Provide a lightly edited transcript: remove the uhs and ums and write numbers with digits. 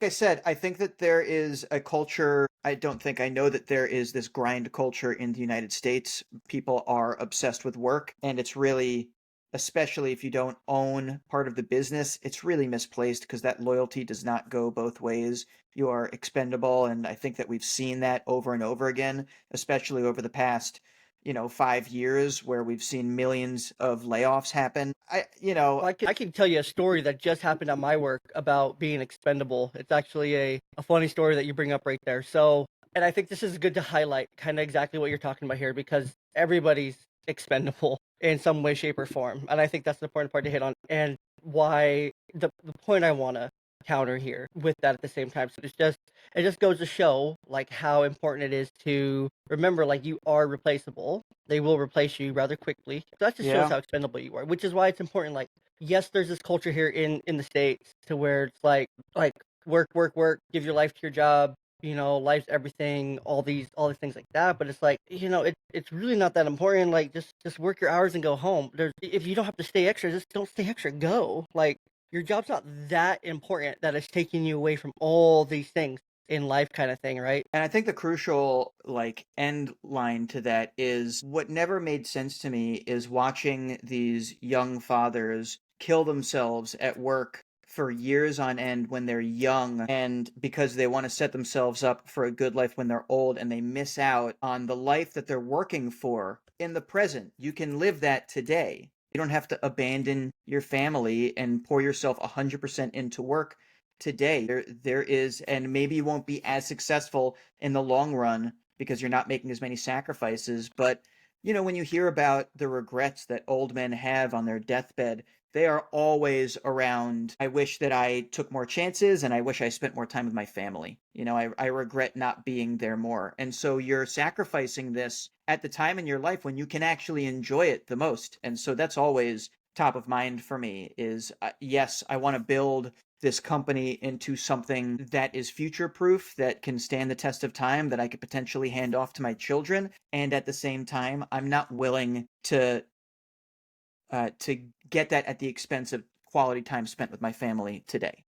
Like I said, I think that there is a culture. I don't think I know that there is this grind culture in the United States. People are obsessed with work, and it's really, especially if you don't own part of the business, it's really misplaced because that loyalty does not go both ways. You are expendable, and I think that we've seen that over and over again, especially over the past, 5 years where we've seen millions of layoffs happen. Well, I can tell you a story that just happened at my work about being expendable. It's actually a funny story that you bring up right there. So, and I think this is good to highlight kind of exactly what you're talking about here because everybody's expendable in some way, shape, or form. And I think that's the important part to hit on. And why the point I want to counter here with that at the same time. So it just goes to show like how important it is to remember like you are replaceable. They will replace you rather quickly. So that just shows Yeah. how expendable you are, which is why it's important. Like, yes, there's this culture here in the states to where it's like work, work, work, give your life to your job. Life's everything. All these things like that. But it's like it's really not that important. Like, just work your hours and go home. There's if you don't have to stay extra, just don't stay extra. Go. Like, your job's not that important that it's taking you away from all these things in life, kind of thing, right? And I think the crucial end line to that is what never made sense to me is watching these young fathers kill themselves at work for years on end when they're young and because they want to set themselves up for a good life when they're old and they miss out on the life that they're working for in the present. You can live that today. You don't have to abandon your family and pour yourself 100% into work today. There is, and maybe you won't be as successful in the long run because you're not making as many sacrifices. But when you hear about the regrets that old men have on their deathbed, they are always around. I wish that I took more chances and I wish I spent more time with my family. I regret not being there more. And so you're sacrificing this at the time in your life when you can actually enjoy it the most. And so that's always top of mind for me is yes, I want to build this company into something that is future proof, that can stand the test of time, that I could potentially hand off to my children. And at the same time, I'm not willing to get that at the expense of quality time spent with my family today.